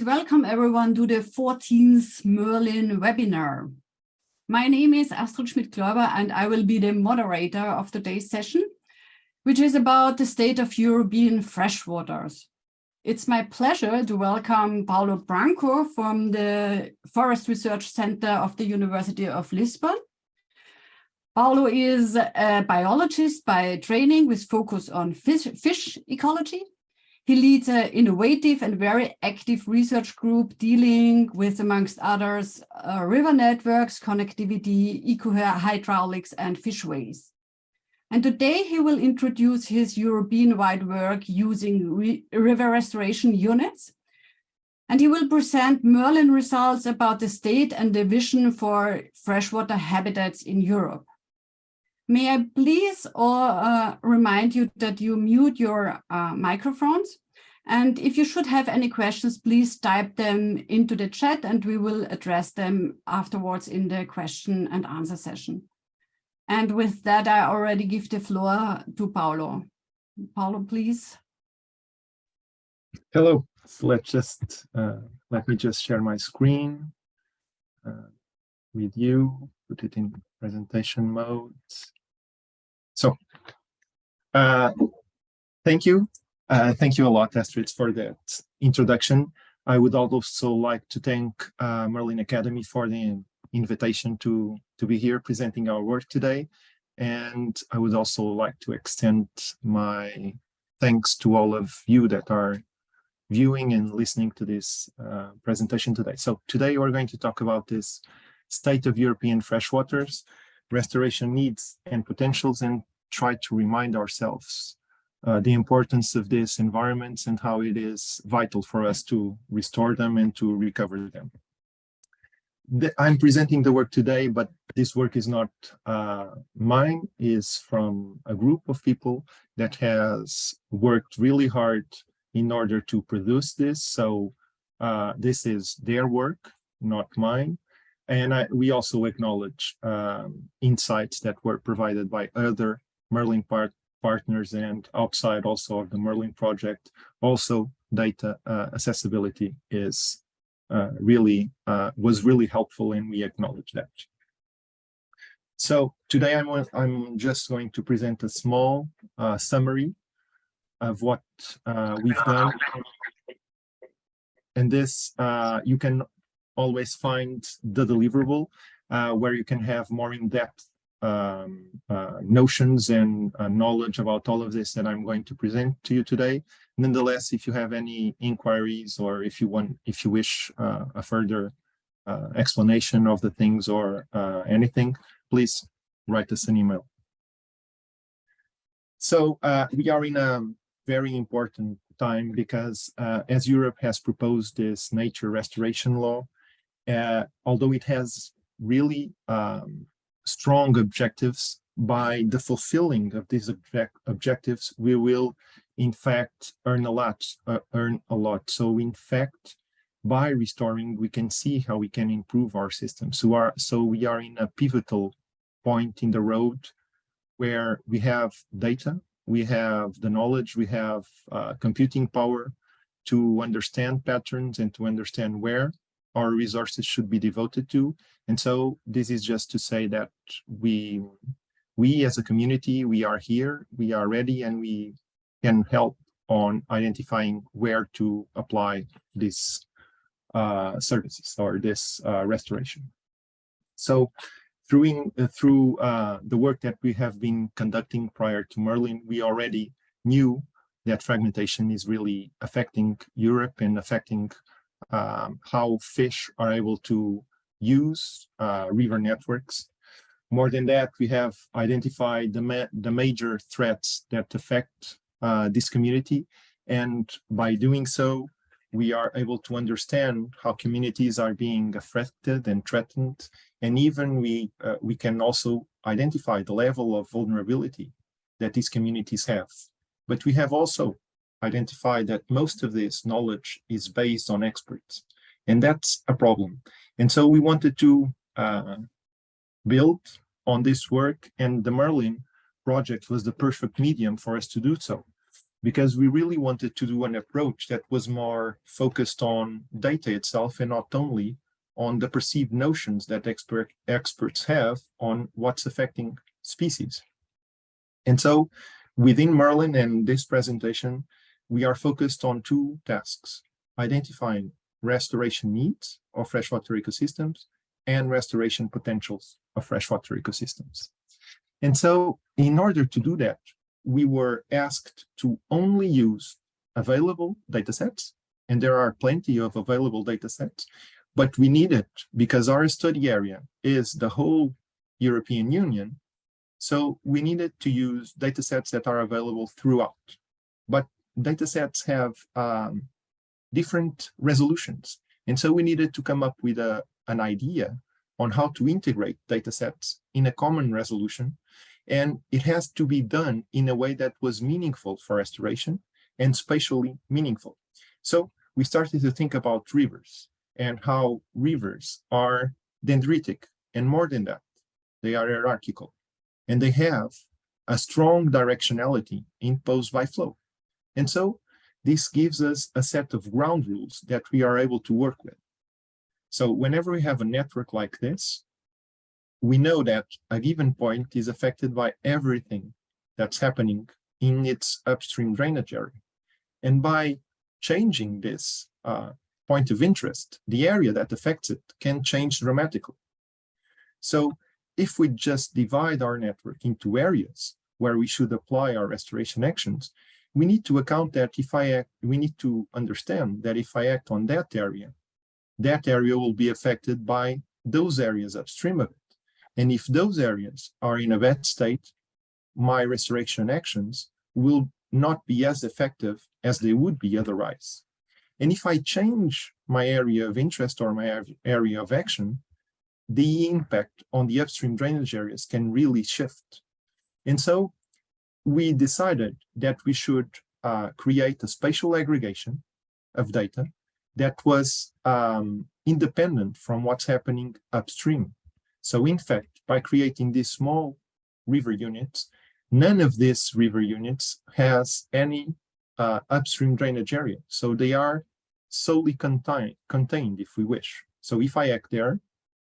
and welcome everyone to the 14th MERLIN webinar. My name is Astrid Schmidt-Kläuber and I will be the moderator of today's session, which is about the state of European freshwaters. It's my pleasure to welcome Paulo Branco from the Forest Research Center of the University of Lisbon. Paulo is a biologist by training with focus on fish ecology. He leads an innovative and very active research group dealing with, amongst others, river networks, connectivity, eco-hydraulics, and fishways. And today he will introduce his European-wide work using river restoration units. And he will present MERLIN results about the state and the vision for freshwater habitats in Europe. May I please remind you that you mute your microphones. And if you should have any questions, please type them into the chat and we will address them afterwards in the question and answer session. And with that, I already give the floor to Paulo. Paulo, please. Hello. So let me just share my screen with you, put it in presentation mode. So, thank you. Thank you a lot, Astrid, for that introduction. I would also like to thank MERLIN Academy for the invitation to be here presenting our work today. And I would also like to extend my thanks to all of you that are viewing and listening to this presentation today. So today we're going to talk about this state of European freshwaters, restoration needs and potentials, and try to remind ourselves the importance of these environments and how it is vital for us to restore them and to recover them. I'm presenting the work today, but this work is not mine, is from a group of people that has worked really hard in order to produce this. So this is their work, not mine. And we also acknowledge insights that were provided by other MERLIN partners and outside also of the MERLIN project. Also, data accessibility is was really helpful, and we acknowledge that. So today I'm just going to present a small summary of what we've done. And this, you can always find the deliverable where you can have more in-depth notions and knowledge about all of this that I'm going to present to you today. Nonetheless, if you have any inquiries or if you wish a further explanation of the things or anything, please write us an email. So we are in a very important time because as Europe has proposed this nature restoration law, although it has really strong objectives, by the fulfilling of these objectives, we will in fact earn a lot. So in fact, by restoring, we can see how we can improve our system. So we are in a pivotal point in the road where we have data, we have the knowledge, we have computing power to understand patterns and to understand where our resources should be devoted to. And so this is just to say that we as a community, we are here, we are ready, and we can help on identifying where to apply these services or this restoration. So through the work that we have been conducting prior to MERLIN, we already knew that fragmentation is really affecting Europe and affecting how fish are able to use river networks. More than that, we have identified the major threats that affect this community. And by doing so, we are able to understand how communities are being affected and threatened. And even we can also identify the level of vulnerability that these communities have. But we have also identified that most of this knowledge is based on experts. And that's a problem. And so we wanted to build on this work, and the MERLIN project was the perfect medium for us to do so. because we really wanted to do an approach that was more focused on data itself and not only on the perceived notions that experts have on what's affecting species. And so within MERLIN and this presentation, we are focused on two tasks: identifying restoration needs of freshwater ecosystems and restoration potentials of freshwater ecosystems. And so in order to do that, we were asked to only use available datasets, and there are plenty of available datasets, but we needed, because our study area is the whole European Union, so we needed to use datasets that are available throughout. But datasets have different resolutions, and so we needed to come up with an idea on how to integrate datasets in a common resolution. And it has to be done in a way that was meaningful for restoration and spatially meaningful. So we started to think about rivers and how rivers are dendritic, and more than that, they are hierarchical, and they have a strong directionality imposed by flow. And so this gives us a set of ground rules that we are able to work with. So whenever we have a network like this, we know that a given point is affected by everything that's happening in its upstream drainage area. And by changing this point of interest, the area that affects it can change dramatically. So if we just divide our network into areas where we should apply our restoration actions, we need to account that we need to understand that if I act on that area will be affected by those areas upstream of it. And if those areas are in a bad state, my restoration actions will not be as effective as they would be otherwise. And if I change my area of interest or my area of action, the impact on the upstream drainage areas can really shift. And so we decided that we should create a spatial aggregation of data that was independent from what's happening upstream. So in fact, by creating these small river units, none of these river units has any upstream drainage area. So they are solely contained, if we wish. So if I act there,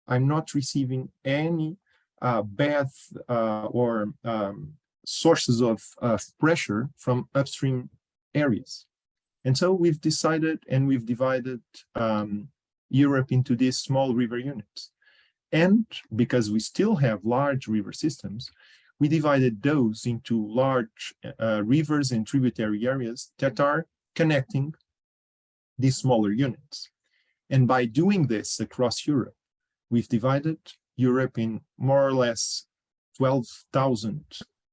I'm not receiving any bad or sources of pressure from upstream areas. And so we've decided and we've divided Europe into these small river units. And because we still have large river systems, we divided those into large rivers and tributary areas that are connecting these smaller units. And by doing this across Europe, we've divided Europe in more or less 12,000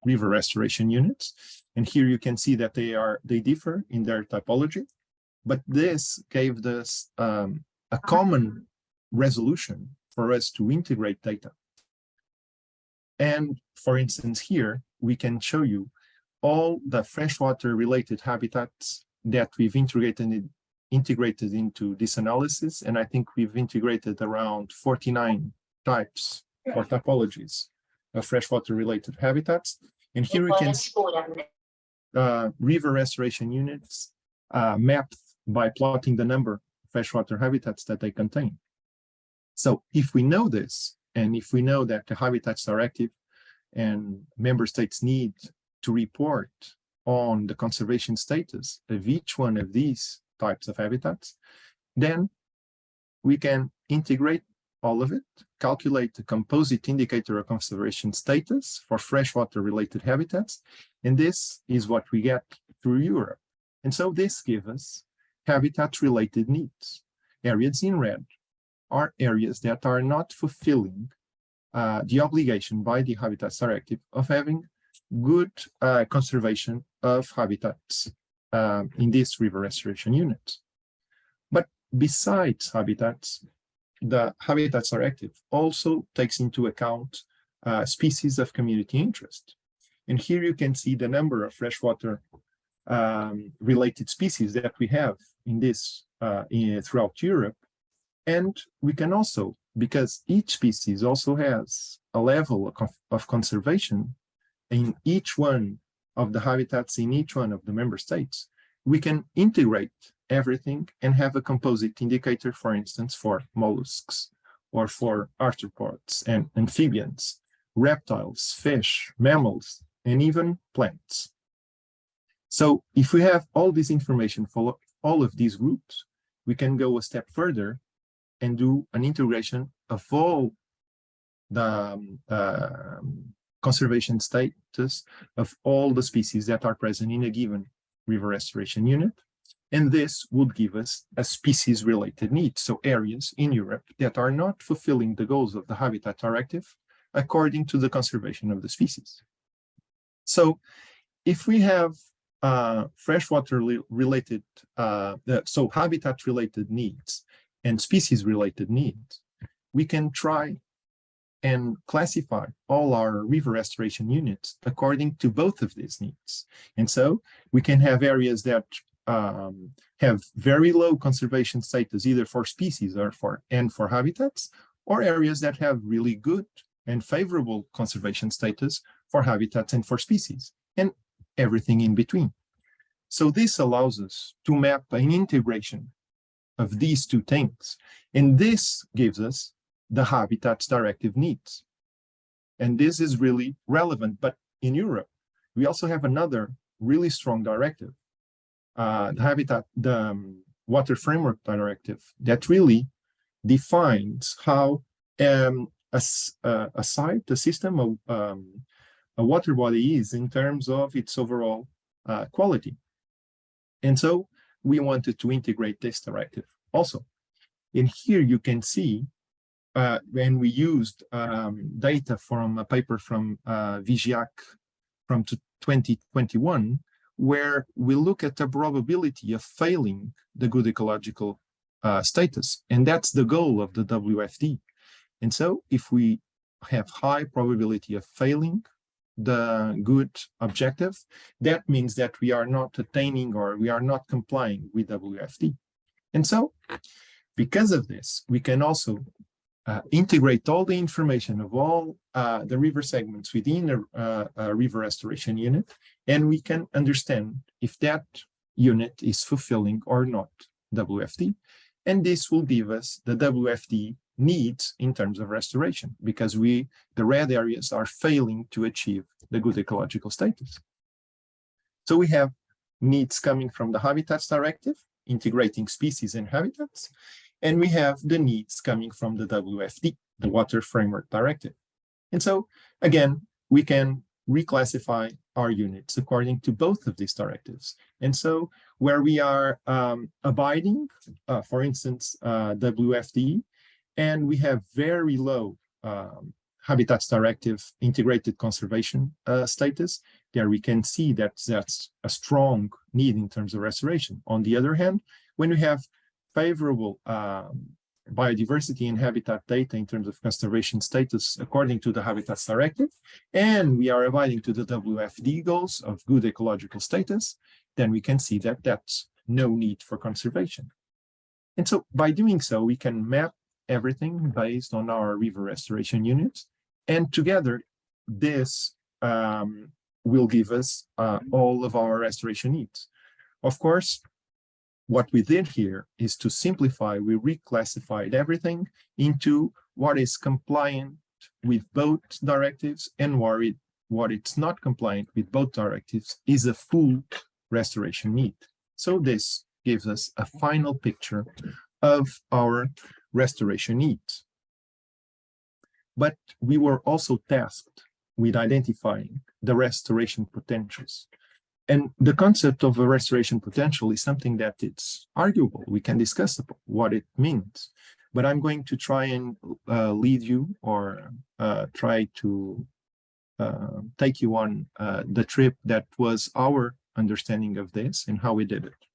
river restoration units. And here you can see that they differ in their typology, but this gave us a common resolution for us to integrate data. And for instance, here we can show you all the freshwater related habitats that we've integrated into this analysis. And I think we've integrated around 49 types or typologies of freshwater related habitats. And here we can see river restoration units mapped by plotting the number of freshwater habitats that they contain. So if we know this, and if we know that the habitats are active and member states need to report on the conservation status of each one of these types of habitats, then we can integrate all of it, calculate the composite indicator of conservation status for freshwater related habitats, and this is what we get through Europe. And so this gives us habitat related needs. Areas in red are areas that are not fulfilling the obligation by the Habitats Directive of having good conservation of habitats in these river restoration units. But besides habitats, the Habitats Directive also takes into account species of community interest. And here you can see the number of freshwater related species that we have in this throughout Europe. And we can also, because each species also has a level of conservation in each one of the habitats in each one of the member states, we can integrate everything and have a composite indicator, for instance, for mollusks or for arthropods and amphibians, reptiles, fish, mammals, and even plants. So if we have all this information for all of these groups, we can go a step further and do an integration of all the conservation status of all the species that are present in a given river restoration unit. And this would give us a species-related need, so areas in Europe that are not fulfilling the goals of the Habitat Directive according to the conservation of the species. So if we have freshwater-related, so habitat-related needs and species-related needs, we can try and classify all our river restoration units according to both of these needs. And so we can have areas that have very low conservation status, either for species or for habitats, or areas that have really good and favorable conservation status for habitats and for species, and everything in between. So this allows us to map an integration of these two things, and this gives us the Habitats Directive needs. And this is really relevant, but in Europe, we also have another really strong directive, the Water Framework Directive, that really defines how a site, a system, a water body is in terms of its overall quality. And so we wanted to integrate this directive also. And here you can see when we used data from a paper from Vigiac from 2021, where we look at the probability of failing the good ecological status. And that's the goal of the WFD. And so if we have high probability of failing the good objective, that means that we are not attaining or we are not complying with WFD. And so because of this, we can also integrate all the information of all the river segments within a river restoration unit, and we can understand if that unit is fulfilling or not WFD. And this will give us the WFD needs in terms of restoration, because the red areas are failing to achieve the good ecological status. So we have needs coming from the Habitats Directive, integrating species and habitats, and we have the needs coming from the WFD, the Water Framework Directive. And so, again, we can reclassify our units according to both of these directives. And so where we are abiding, for instance, WFD, and we have very low Habitats Directive integrated conservation status, there we can see that that's a strong need in terms of restoration. On the other hand, when we have favorable biodiversity and habitat data in terms of conservation status according to the Habitats Directive, and we are abiding to the WFD goals of good ecological status, then we can see that that's no need for conservation. And so by doing so, we can map everything based on our river restoration units, and together this will give us all of our restoration needs. Of course, what we did here is to simplify. We reclassified everything into what is compliant with both directives, and what it's not compliant with both directives is a full restoration need. So this gives us a final picture of our restoration needs. But we were also tasked with identifying the restoration potentials. And the concept of a restoration potential is something that it's arguable. We can discuss what it means, but I'm going to try and lead you or try to take you on the trip that was our understanding of this and how we did it.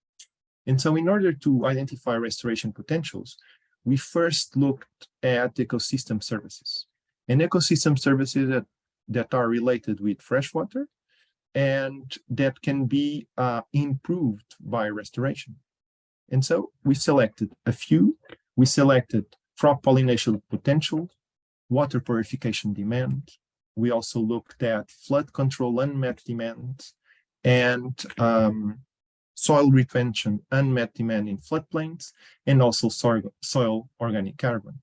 And so in order to identify restoration potentials, we first looked at ecosystem services, and ecosystem services that are related with freshwater and that can be improved by restoration. And so we selected a few. We selected crop pollination potential, water purification demand. We also looked at flood control unmet demands, and soil retention, unmet demand in floodplains, and also soil organic carbon.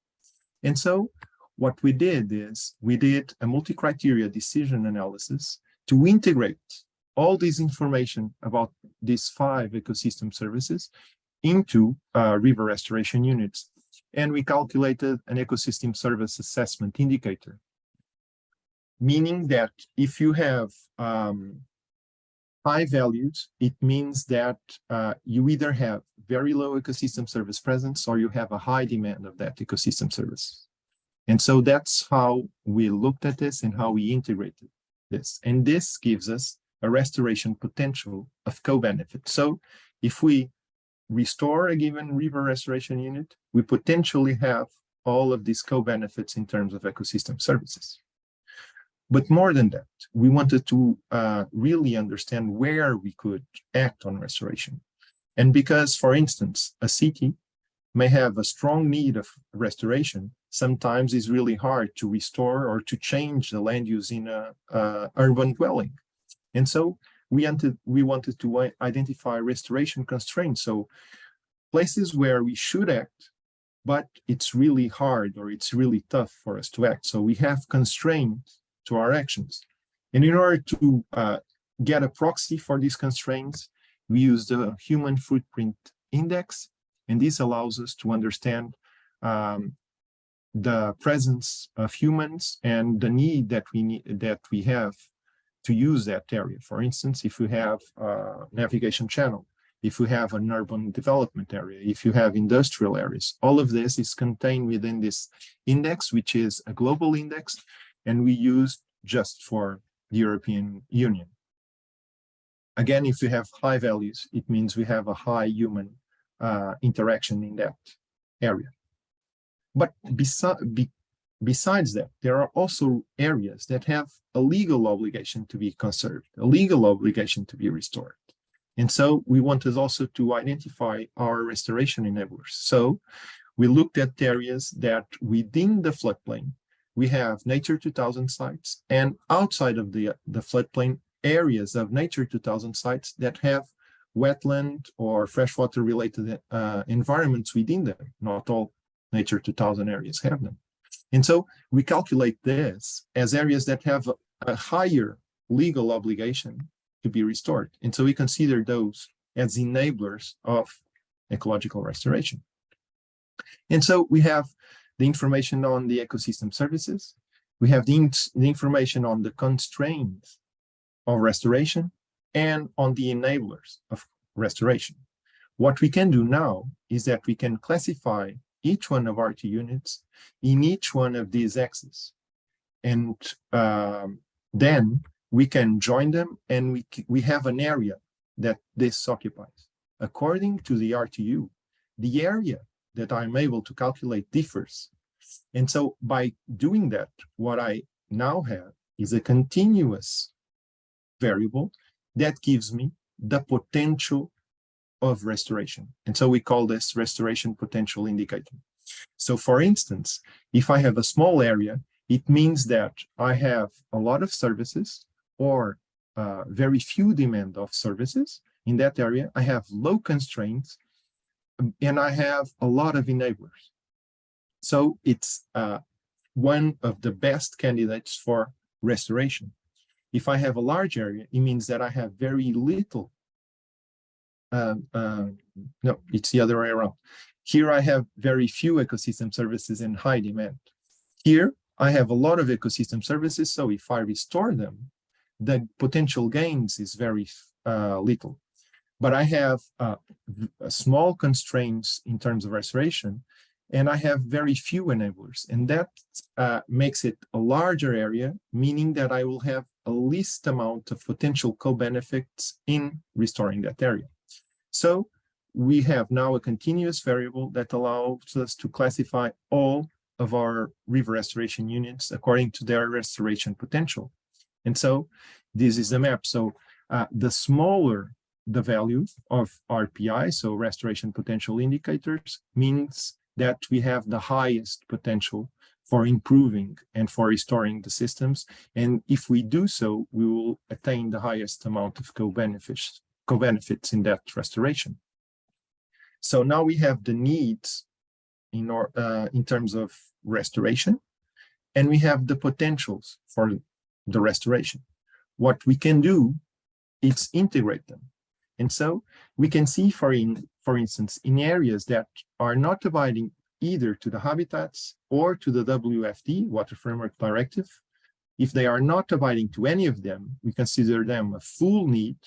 And so what we did is we did a multi-criteria decision analysis to integrate all this information about these 5 ecosystem services into river restoration units. And we calculated an ecosystem service assessment indicator, meaning that if you have high values, it means that you either have very low ecosystem service presence or you have a high demand of that ecosystem service. And so that's how we looked at this and how we integrated this. And this gives us a restoration potential of co-benefit. So if we restore a given river restoration unit, we potentially have all of these co-benefits in terms of ecosystem services. But more than that, we wanted to really understand where we could act on restoration. And because, for instance, a city may have a strong need of restoration, sometimes it's really hard to restore or to change the land use in a urban dwelling. And so we wanted to identify restoration constraints. So places where we should act, but it's really hard or it's really tough for us to act. So we have constraints to our actions. And in order to get a proxy for these constraints, we use the human footprint index. And this allows us to understand the presence of humans and the need that we have to use that area. For instance, if we have a navigation channel, if we have an urban development area, if you have industrial areas, all of this is contained within this index, which is a global index, and we use just for the European Union. Again, if we have high values, it means we have a high human interaction in that area. But besides that, there are also areas that have a legal obligation to be conserved, a legal obligation to be restored. And so we wanted also to identify our restoration enablers. So we looked at areas that within the floodplain, we have Nature 2000 sites, and outside of the floodplain, areas of Nature 2000 sites that have wetland or freshwater-related environments within them. Not all Nature 2000 areas have them. And so we calculate this as areas that have a higher legal obligation to be restored. And so we consider those as enablers of ecological restoration. And so we have the information on the ecosystem services. We have the information on the constraints of restoration and on the enablers of restoration. What we can do now is that we can classify each one of our 2 units in each one of these axes. And then we can join them, and we have an area that this occupies. According to the RTU, the area that I'm able to calculate differs. And so by doing that, what I now have is a continuous variable that gives me the potential of restoration. And so we call this restoration potential indicator. So for instance, if I have a small area, it means that I have a lot of services or very few demand of services in that area. I have low constraints and I have a lot of enablers. So it's one of the best candidates for restoration. If I have a large area, it means that I have very little. No, it's the other way around. Here I have very few ecosystem services and high demand. Here I have a lot of ecosystem services, so if I restore them, the potential gains is very little. But I have small constraints in terms of restoration, and I have very few enablers. And that makes it a larger area, meaning that I will have a least amount of potential co-benefits in restoring that area. So we have now a continuous variable that allows us to classify all of our river restoration units according to their restoration potential. And so this is the map. So the smaller the value of RPI, so restoration potential indicators, means that we have the highest potential for improving and for restoring the systems. And if we do so, we will attain the highest amount of co-benefits in that restoration. So now we have the needs in terms of restoration, and we have the potentials for the restoration. What we can do is integrate them. And so we can see, for instance, in areas that are not abiding either to the habitats or to the WFD, Water Framework Directive, if they are not abiding to any of them, we consider them a full need.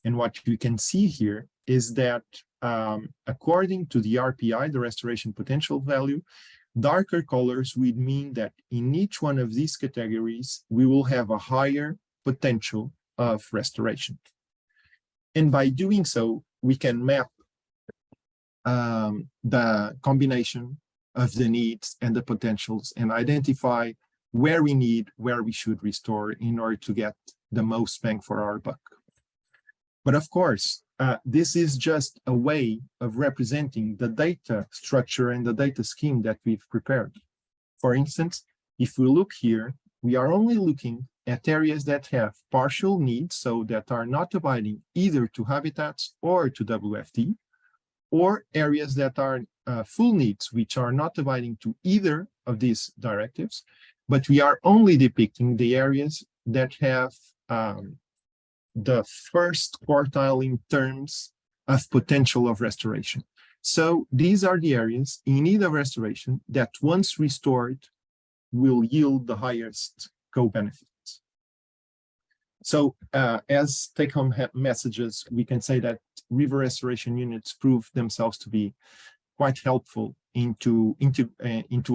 And what you can see here is that according to the RPI, the restoration potential value, darker colors would mean that in each one of these categories, we will have a higher potential of restoration. And by doing so, we can map the combination of the needs and the potentials and identify where we should restore in order to get the most bang for our buck. But of course, this is just a way of representing the data structure and the data scheme that we've prepared. For instance, if we look here, we are only looking at areas that have partial needs, so that are not abiding either to habitats or to WFD, or areas that are full needs, which are not abiding to either of these directives, but we are only depicting the areas that have the first quartile in terms of potential of restoration. So these are the areas in need of restoration that once restored will yield the highest co-benefits. So as take-home messages, we can say that river restoration units prove themselves to be quite helpful into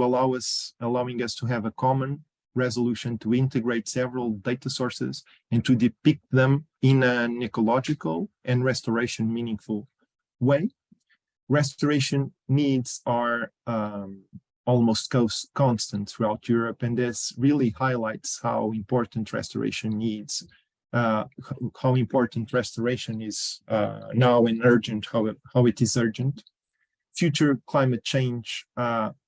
allowing us to have a common resolution, to integrate several data sources and to depict them in an ecological and restoration meaningful way. Restoration needs are almost constant throughout Europe, and this really highlights how important restoration needs, how important restoration is now and urgent, how it is urgent. Future climate change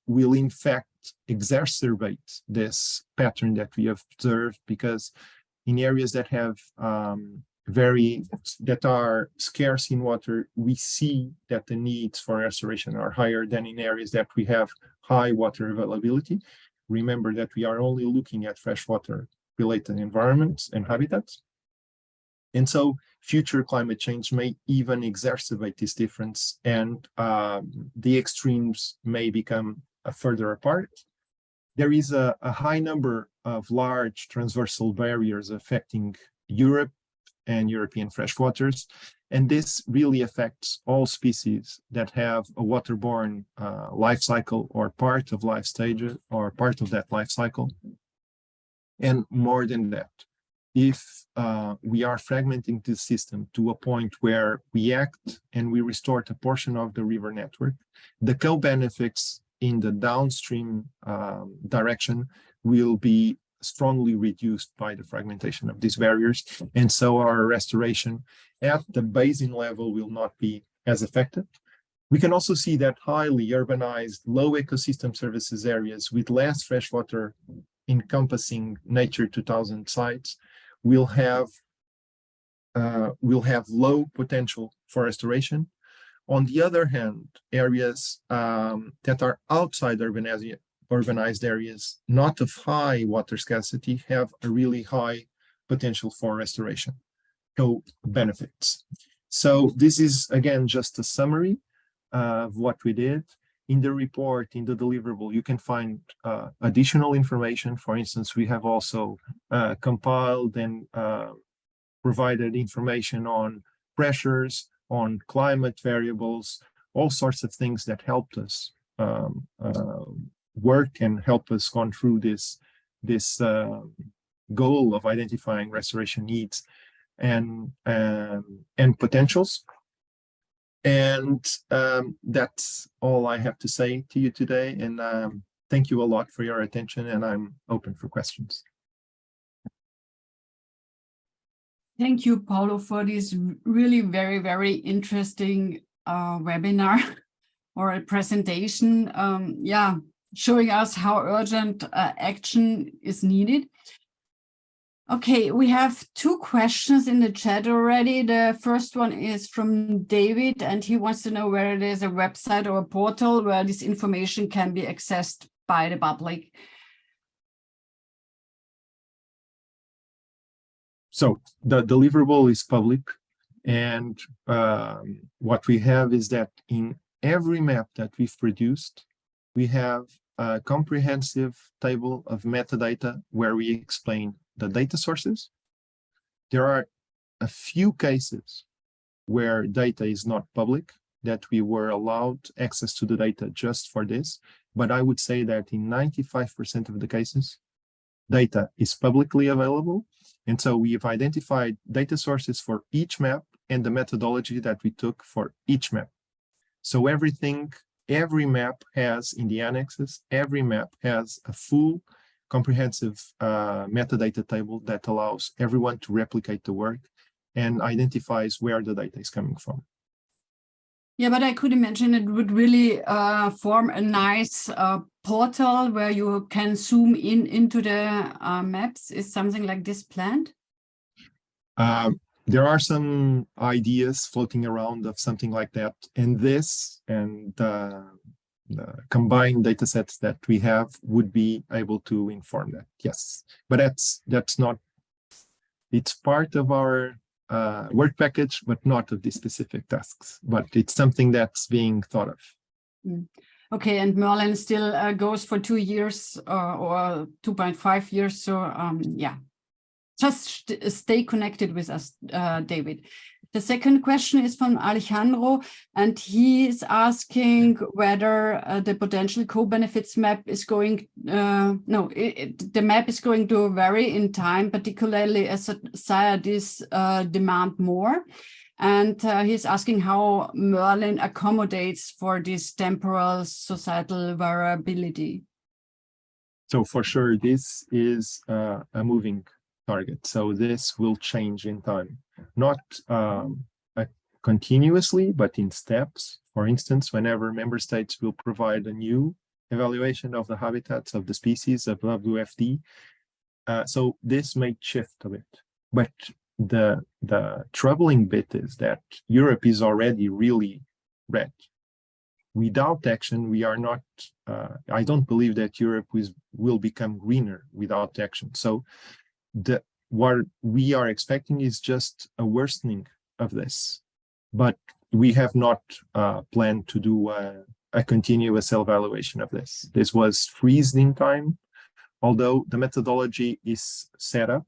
will in fact exacerbate this pattern that we have observed, because in areas that have that are scarce in water, we see that the needs for restoration are higher than in areas that we have high water availability. Remember that we are only looking at freshwater-related environments and habitats. And so future climate change may even exacerbate this difference, and the extremes may become further apart. There is a high number of large transversal barriers affecting Europe and European freshwaters, and this really affects all species that have a waterborne life cycle or part of life stage or part of that life cycle. And more than that, if we are fragmenting the system to a point where we act and we restore a portion of the river network, the co-benefits in the downstream direction will be strongly reduced by the fragmentation of these barriers. And so our restoration at the basin level will not be as effective. We can also see that highly urbanized, low ecosystem services areas with less freshwater encompassing Nature 2000 sites will have low potential for restoration. On the other hand, areas that are outside urbanized areas, not of high water scarcity, have a really high potential for restoration, co-benefits. So this is, again, just a summary of what we did. In the report, in the deliverable, you can find additional information. For instance, we have also compiled and provided information on pressures, on climate variables, all sorts of things that helped us work and help us gone through this goal of identifying restoration needs and potentials. And that's all I have to say to you today. And thank you a lot for your attention, and I'm open for questions. Thank you, Paulo, for this really very, very interesting webinar or a presentation. Yeah, showing us how urgent action is needed. Okay, we have two questions in the chat already. The first one is from David, and he wants to know whether there's a website or a portal where this information can be accessed by the public. So the deliverable is public, and what we have is that in every map that we've produced, we have a comprehensive table of metadata where we explain the data sources. There are a few cases where data is not public, that we were allowed access to the data just for this, but I would say that in 95% of the cases, data is publicly available. And so we've identified data sources for each map and the methodology that we took for each map. So every map has in the annexes, every map has a full comprehensive metadata table that allows everyone to replicate the work and identifies where the data is coming from. Yeah, but I could imagine it would really form a nice portal where you can zoom into the maps. Is something like this planned? There are some ideas floating around of something like that, and this and the combined data sets that we have would be able to inform that. Yes, but that's not. It's part of our work package, but not of the specific tasks. But it's something that's being thought of. Okay, and MERLIN still goes for 2 years or 2.5 years. So yeah, just stay connected with us, David. The second question is from Alejandro, and he is asking whether the potential co-benefits map is going, the map is going to vary in time, particularly as societies demand more. And he's asking how MERLIN accommodates for this temporal societal variability. So for sure, this is a moving target. So this will change in time, not continuously, but in steps. For instance, whenever member states will provide a new evaluation of the habitats of the species of WFD, so this may shift a bit. But the troubling bit is that Europe is already really red. Without action, we are not, I don't believe that Europe will become greener without action. So what we are expecting is just a worsening of this, but we have not planned to do a continuous self-evaluation of this. This was freezed in time, although the methodology is set up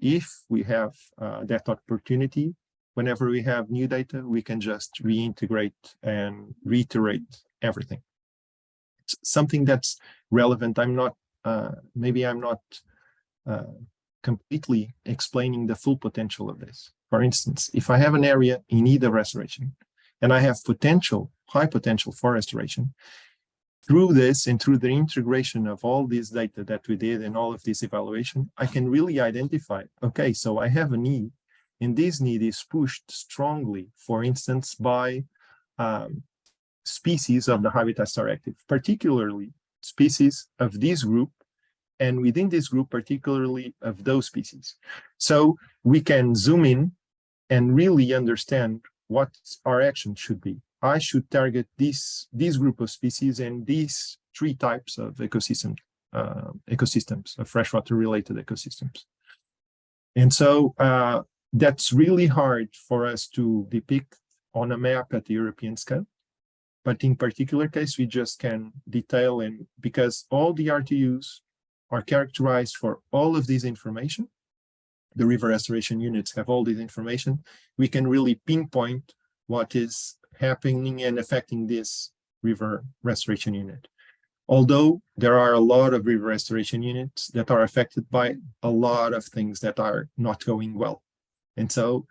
if we have that opportunity, whenever we have new data, we can just reintegrate and reiterate everything. It's something that's relevant. Maybe I'm not completely explaining the full potential of this. For instance, if I have an area in need of restoration and I have high potential for restoration, through this and through the integration of all this data that we did and all of this evaluation, I can really identify, okay, so I have a need, and this need is pushed strongly, for instance, by species of the Habitats Directive, particularly species of this group, and within this group, particularly of those species. So we can zoom in and really understand what our action should be. I should target this group of species and these 3 types of ecosystems, of freshwater-related ecosystems. And so that's really hard for us to depict on a map at the European scale. But in particular case, we just can detail, and because all the RTUs are characterized for all of this information, the river restoration units have all this information, we can really pinpoint what is happening and affecting this river restoration unit. Although there are a lot of river restoration units that are affected by a lot of things that are not going well. And so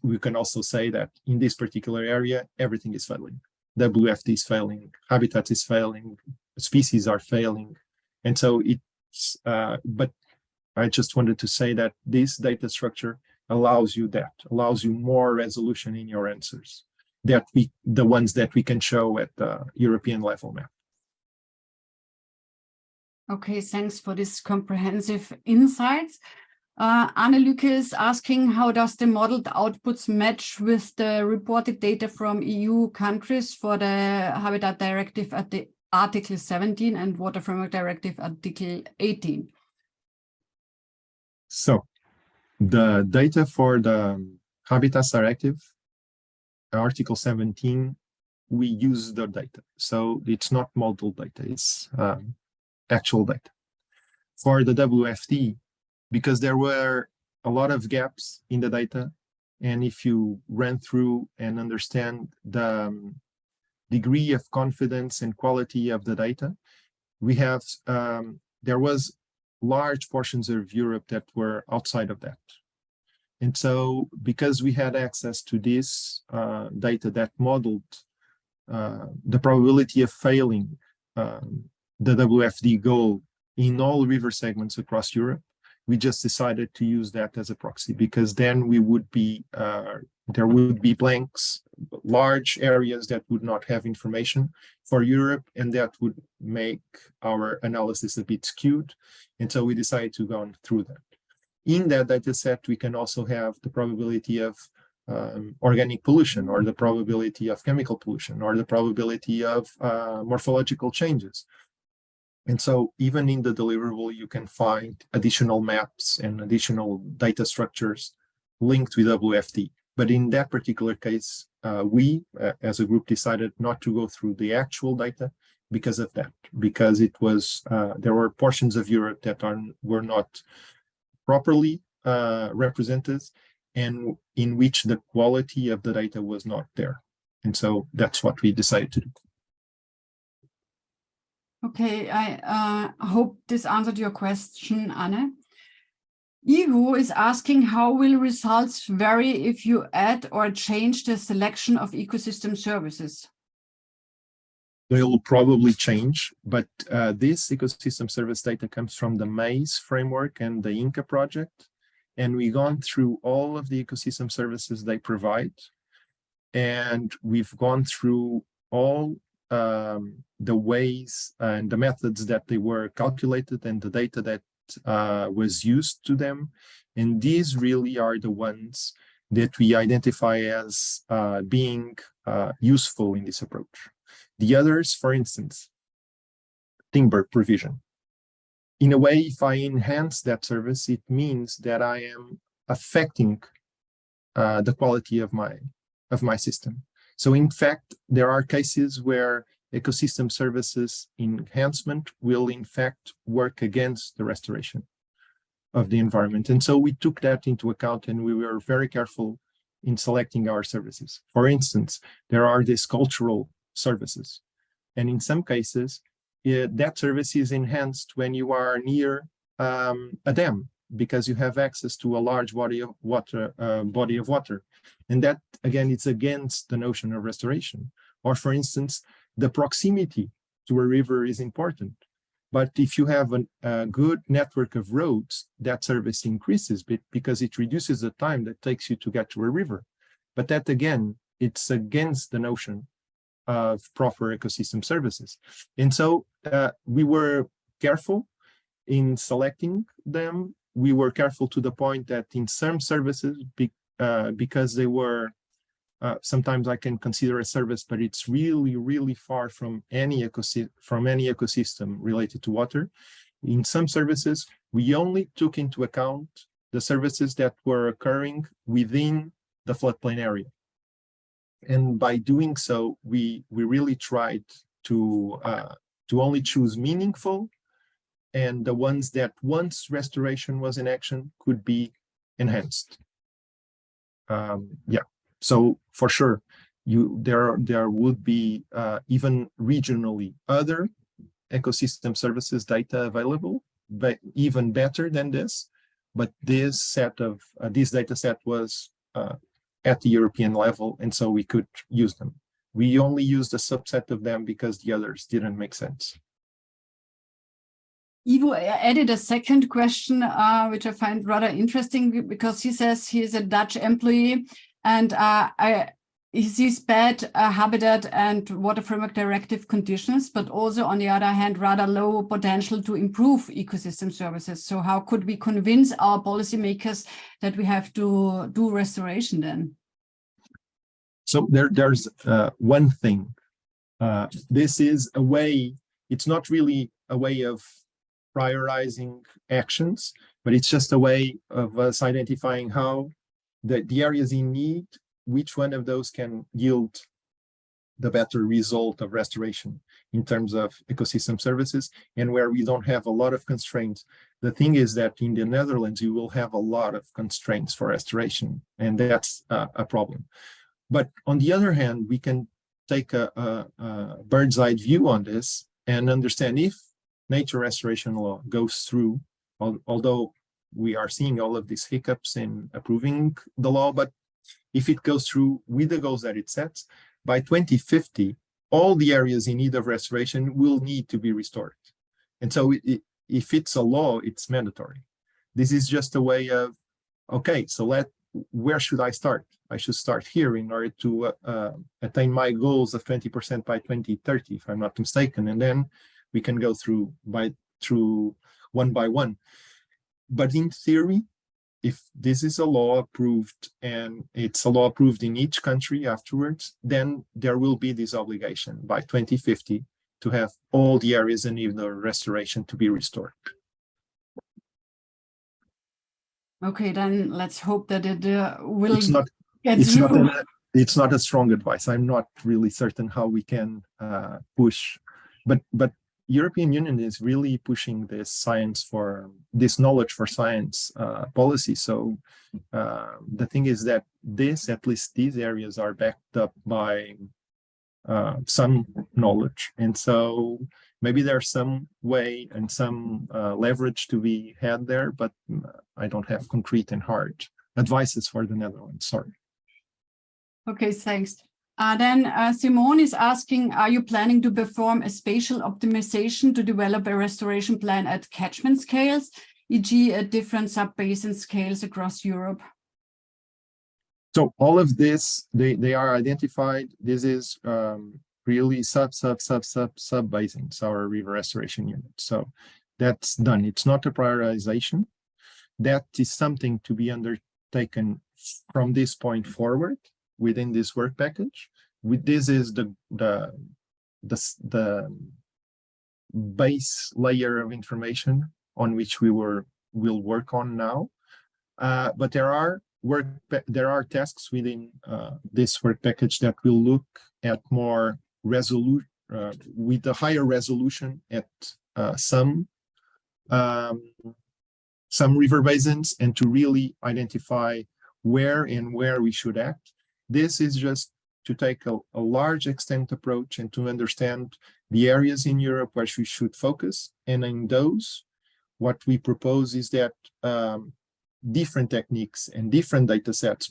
we can also say that in this particular area, everything is failing. WFD is failing, habitat is failing, species are failing. And so it's, but I just wanted to say that this data structure allows you more resolution in your answers, the ones that we can show at the European level map. Okay, thanks for this comprehensive insights. Anne-Luke is asking, how does the modeled outputs match with the reported data from EU countries for the Habitat Directive at the Article 17 and Water Framework Directive Article 18? So the data for the Habitats Directive, Article 17, we use the data. So it's not modeled data, it's actual data. For the WFD, because there were a lot of gaps in the data, and if you ran through and understand the degree of confidence and quality of the data, we have, there was large portions of Europe that were outside of that. And so because we had access to this data that modeled the probability of failing the WFD goal in all river segments across Europe, we just decided to use that as a proxy, because then we would be, there would be blanks, large areas that would not have information for Europe, and that would make our analysis a bit skewed. And so we decided to go on through that. In that data set, we can also have the probability of organic pollution, or the probability of chemical pollution, or the probability of morphological changes. And so even in the deliverable, you can find additional maps and additional data structures linked with WFD. But in that particular case, we as a group decided not to go through the actual data because of that, because it was, there were portions of Europe that were not properly represented, and in which the quality of the data was not there. And so that's what we decided to do. Okay, I hope this answered your question, Anne. Ivo is asking, how will results vary if you add or change the selection of ecosystem services? They'll probably change, but this ecosystem service data comes from the MAIS framework and the INCA project. And we've gone through all of the ecosystem services they provide. And we've gone through all the ways and the methods that they were calculated and the data that was used to them. And these really are the ones that we identify as being useful in this approach. The others, for instance, timber provision. In a way, if I enhance that service, it means that I am affecting the quality of my system. So in fact, there are cases where ecosystem services enhancement will in fact work against the restoration of the environment. And so we took that into account, and we were very careful in selecting our services. For instance, there are these cultural services. And in some cases, that service is enhanced when you are near a dam, because you have access to a large body of water. And that, again, it's against the notion of restoration. Or for instance, the proximity to a river is important. But if you have a good network of roads, that service increases because it reduces the time that takes you to get to a river. But that, again, it's against the notion of proper ecosystem services. And so we were careful in selecting them. We were careful to the point that in some services, because they were, sometimes I can consider a service, but it's really, really far from any ecosystem related to water. In some services, we only took into account the services that were occurring within the floodplain area. And by doing so, we really tried to only choose meaningful, and the ones that once restoration was in action could be enhanced. Yeah, so for sure, there would be even regionally other ecosystem services data available, but even better than this. But this data set was at the European level, and so we could use them. We only used a subset of them because the others didn't make sense. Ivo added a second question, which I find rather interesting, because he says he is a Dutch employee, and sees bad habitat and Water Framework Directive conditions, but also on the other hand, rather low potential to improve ecosystem services. So how could we convince our policymakers that we have to do restoration then? So there's one thing. This is a way, it's not really a way of prioritizing actions, but it's just a way of us identifying how the areas in need, which one of those can yield the better result of restoration in terms of ecosystem services, and where we don't have a lot of constraints. The thing is that in the Netherlands, you will have a lot of constraints for restoration, and that's a problem. But on the other hand, we can take a bird's eye view on this and understand if nature restoration law goes through, although we are seeing all of these hiccups in approving the law, but if it goes through with the goals that it sets, by 2050, all the areas in need of restoration will need to be restored. And so if it's a law, it's mandatory. This is just a way of, okay, so where should I start? I should start here in order to attain my goals of 20% by 2030, if I'm not mistaken. And then we can go through one by one. But in theory, if this is a law approved and it's a law approved in each country afterwards, then there will be this obligation by 2050 to have all the areas in need of restoration to be restored. Okay, then let's hope that it will it's not a strong advice. I'm not really certain how we can push, but European Union is really pushing this knowledge for science policy. So the thing is that at least these areas are backed up by some knowledge. And so maybe there's some way and some leverage to be had there, but I don't have concrete and hard advices for the Netherlands, sorry. Okay, thanks. Then Simone is asking, are you planning to perform a spatial optimization to develop a restoration plan at catchment scales, e.g. at different sub-basin scales across Europe? So all of this, they are identified. This is really sub-basins, our river restoration unit. So that's done. It's not a prioritization. That is something to be undertaken from this point forward within this work package. This is the base layer of information on which we'll work on now. But there are tasks within this work package that will look at more with a higher resolution at some river basins, and to really identify where we should act. This is just to take a large extent approach and to understand the areas in Europe where we should focus. And in those, what we propose is that different techniques and different datasets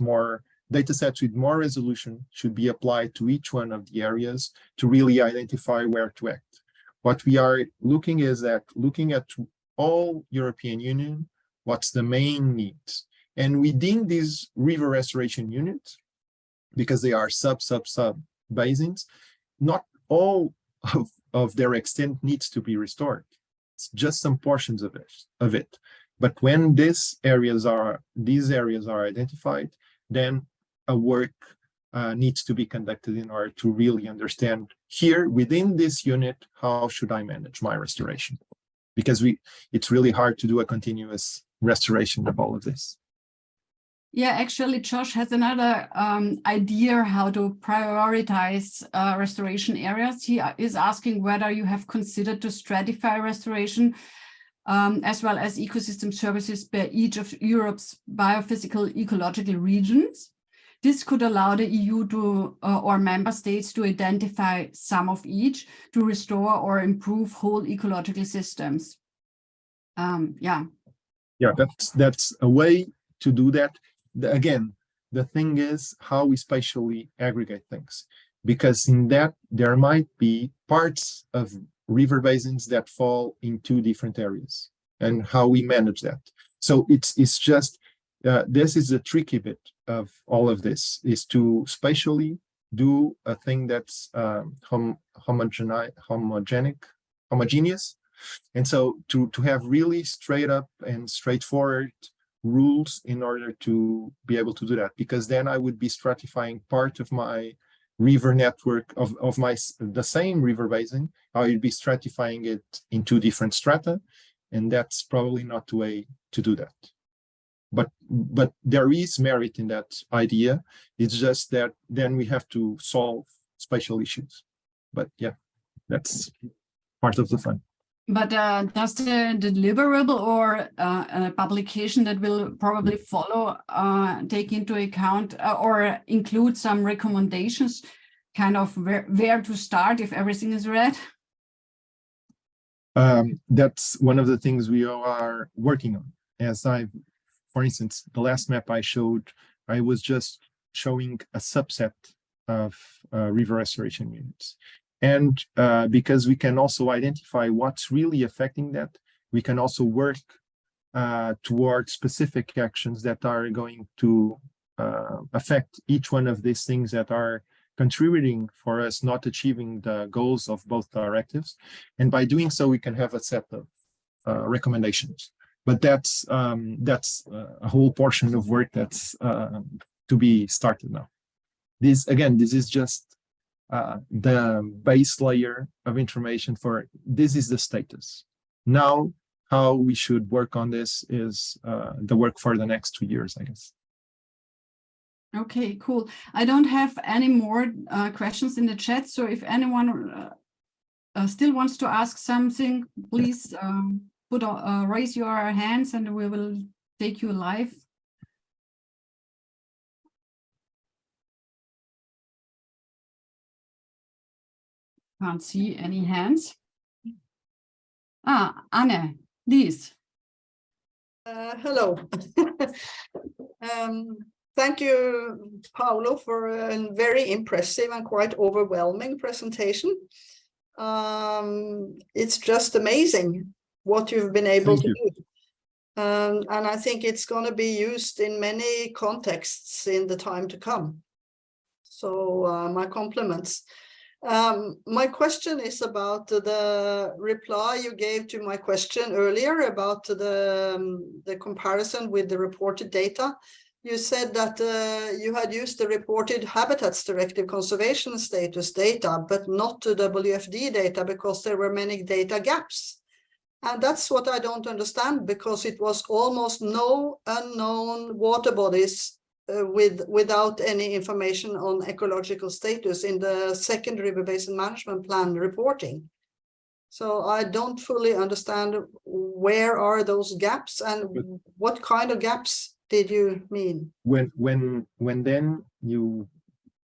with more resolution should be applied to each one of the areas to really identify where to act. What we are looking at all European Union, what's the main needs. And within these river restoration units, because they are sub basins, not all of their extent needs to be restored. It's just some portions of it. But when these areas are identified, then a work needs to be conducted in order to really understand here within this unit, how should I manage my restoration? Because it's really hard to do a continuous restoration of all of this. Yeah, actually, Josh has another idea how to prioritize restoration areas. He is asking whether you have considered to stratify restoration as well as ecosystem services by each of Europe's biophysical ecological regions. This could allow the EU or member states to identify some of each to restore or improve whole ecological systems. Yeah, that's a way to do that. Again, the thing is how we spatially aggregate things, because in that there might be parts of river basins that fall in two different areas, and how we manage that. So it's just this is the tricky bit of all of this, is to spatially do a thing that's homogeneous. And so to have really straight up and straightforward rules in order to be able to do that, because then I would be stratifying part of my river network of the same river basin. I would be stratifying it in two different strata, and that's probably not the way to do that. But there is merit in that idea. It's just that then we have to solve spatial issues. But yeah, that's part of the fun. But does the deliverable or a publication that will probably follow take into account or include some recommendations, kind of where to start if everything is red? That's one of the things we are working on. For instance, the last map I showed, I was just showing a subset of river restoration units. And because we can also identify what's really affecting that, we can also work towards specific actions that are going to affect each one of these things that are contributing for us not achieving the goals of both directives. And by doing so, we can have a set of recommendations. But that's a whole portion of work that's to be started now. This is just the base layer of information for this is the status. Now, how we should work on this is the work for the next 2 years, I guess. Okay, cool. I don't have any more questions in the chat. So if anyone still wants to ask something, please raise your hands and we will take you live. Can't see any hands. Anne, please. Hello. Thank you, Paulo, for a very impressive and quite overwhelming presentation. It's just amazing what you've been able to do. And I think it's going to be used in many contexts in the time to come. So my compliments. My question is about the reply you gave to my question earlier about the comparison with the reported data. You said that you had used the reported Habitats Directive conservation status data, but not the WFD data because there were many data gaps. And that's what I don't understand, because it was almost no unknown water bodies without any information on ecological status in the second River Basin Management Plan reporting. So I don't fully understand where are those gaps and what kind of gaps did you mean? When then you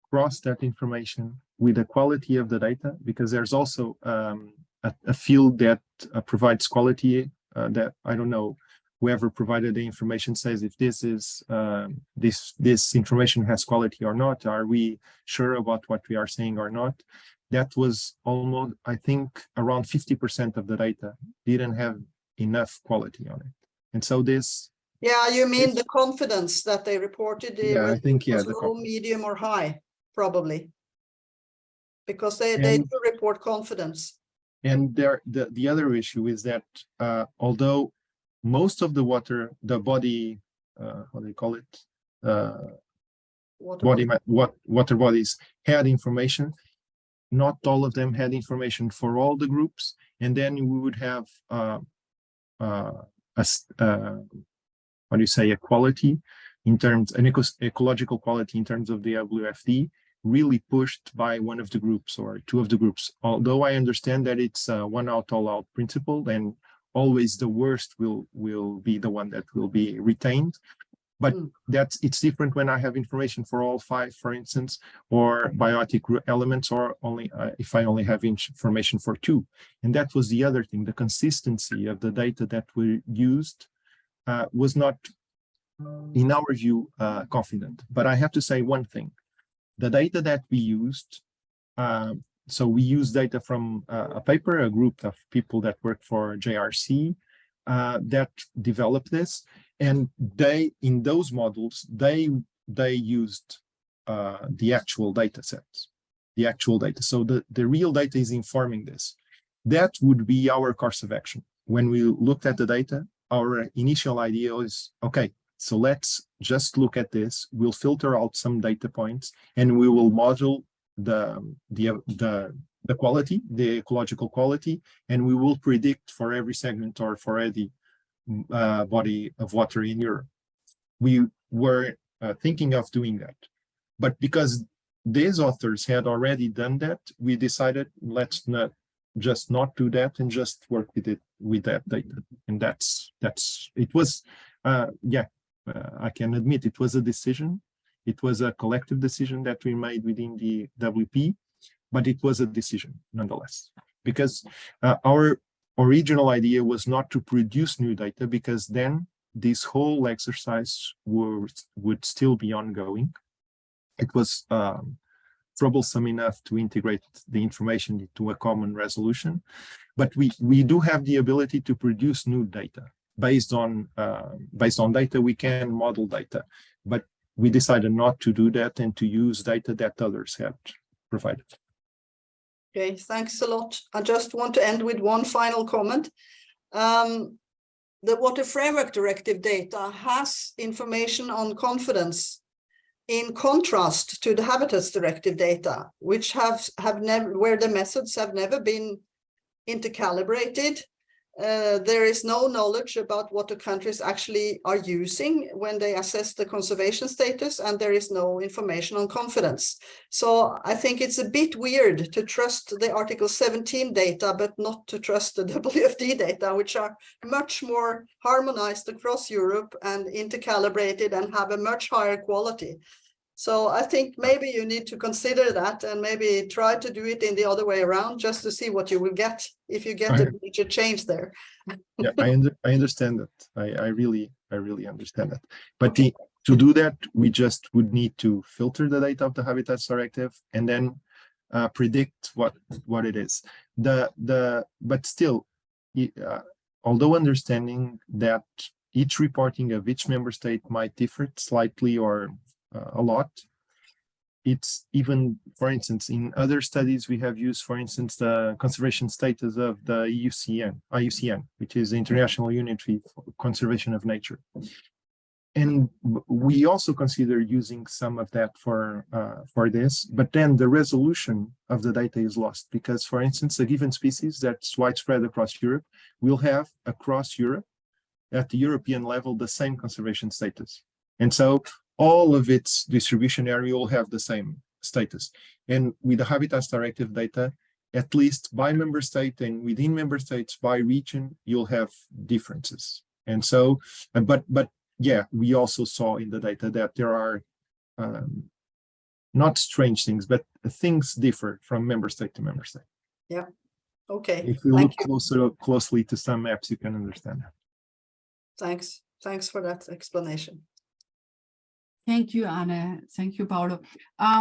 cross that information with the quality of the data, because there's also a field that provides quality that I don't know. Whoever provided the information says if this is this information has quality or not. Are we sure about what we are saying or not? That was almost, I think, around 50% of the data didn't have enough quality on it, and so this. Yeah, you mean the confidence that they reported? Yeah, I think was low, medium, or high, probably, because they do report confidence. And the other issue is that although most of the water, the body, what do you call it? Water bodies had information. Not all of them had information for all the groups, and then we would have a quality in terms, an ecological quality in terms of the WFD, really pushed by one of the groups or two of the groups. Although I understand that it's one out, all out principle, and always the worst will be the one that will be retained. But it's different when I have information for all 5, for instance, or biotic elements, or only if I only have information for 2. And that was the other thing. The consistency of the data that we used was not, in our view, confident. But I have to say one thing. The data that we used, so we used data from a paper, a group of people that work for JRC that developed this. And in those models, they used the actual data sets, the actual data. So the real data is informing this. That would be our course of action. When we looked at the data, our initial idea is, okay, so let's just look at this. We'll filter out some data points and we will model the quality, the ecological quality, and we will predict for every segment or for every body of water in Europe. We were thinking of doing that, but because these authors had already done that, we decided let's not do that and just work with it with that data. And it was I can admit it was a decision. It was a collective decision that we made within the WP, but it was a decision nonetheless, because our original idea was not to produce new data, because then this whole exercise would still be ongoing. It was troublesome enough to integrate the information into a common resolution, but we do have the ability to produce new data based on data. We can model data, but we decided not to do that and to use data that others had provided. Okay, thanks a lot. I just want to end with one final comment. The Water Framework Directive data has information on confidence, in contrast to the Habitats Directive data, which where the methods have never been intercalibrated. There is no knowledge about what the countries actually are using when they assess the conservation status, and there is no information on confidence. So I think it's a bit weird to trust the Article 17 data, but not to trust the WFD data, which are much more harmonized across Europe and intercalibrated and have a much higher quality. So I think maybe you need to consider that and maybe try to do it in the other way around, just to see what you will get if you get a major change there. Yeah, I understand that. I really understand that. But to do that, we just would need to filter the data of the Habitats Directive and then predict what it is. But still, although understanding that each reporting of each member state might differ slightly or a lot, it's even, for instance, in other studies we have used, for instance, the conservation status of the IUCN, which is the International Unit for Conservation of Nature. And we also consider using some of that for this, but then the resolution of the data is lost because, for instance, a given species that's widespread across Europe will have across Europe at the European level the same conservation status. And so all of its distribution area will have the same status. And with the Habitats Directive data, at least by member state and within member states by region, you'll have differences. And so, but yeah, we also saw in the data that there are not strange things, but things differ from member state to member state. Yeah. Okay. If you look closely to some maps, you can understand that. Thanks. Thanks for that explanation. Thank you, Anne. Thank you, Paulo.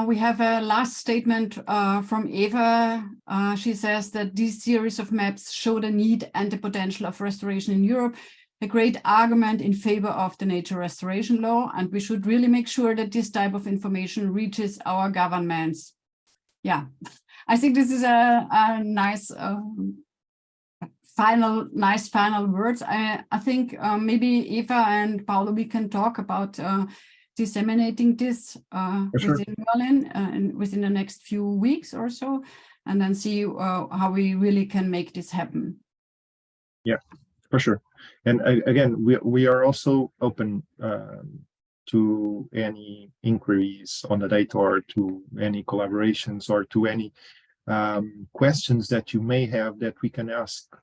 We have a last statement from Eva. She says that this series of maps show the need and the potential of restoration in Europe, a great argument in favor of the nature restoration law, and we should really make sure that this type of information reaches our governments. Yeah, I think this is a nice final words. I think maybe Eva and Paulo, we can talk about disseminating this within MERLIN and within the next few weeks or so, and then see how we really can make this happen. Yeah, for sure. And again, we are also open to any inquiries on the data or to any collaborations or to any questions that you may have that we can ask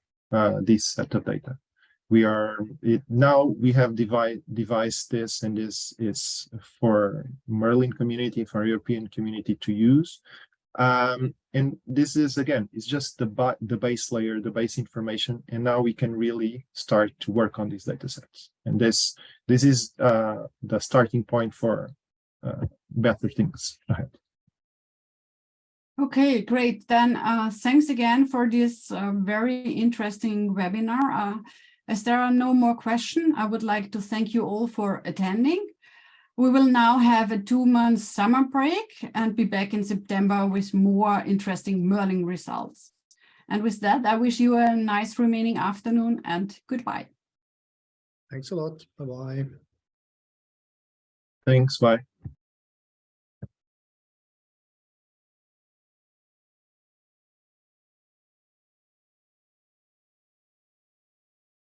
this set of data. Now we have devised this, and this is for MERLIN community, for European community to use. And this is, again, it's just the base layer, the base information, and now we can really start to work on these data sets. And this is the starting point for better things ahead. Okay, great. Then thanks again for this very interesting webinar. As there are no more questions, I would like to thank you all for attending. We will now have a 2-month summer break and be back in September with more interesting MERLIN results. And with that, I wish you a nice remaining afternoon and goodbye. Thanks a lot. Bye-bye. Thanks, bye.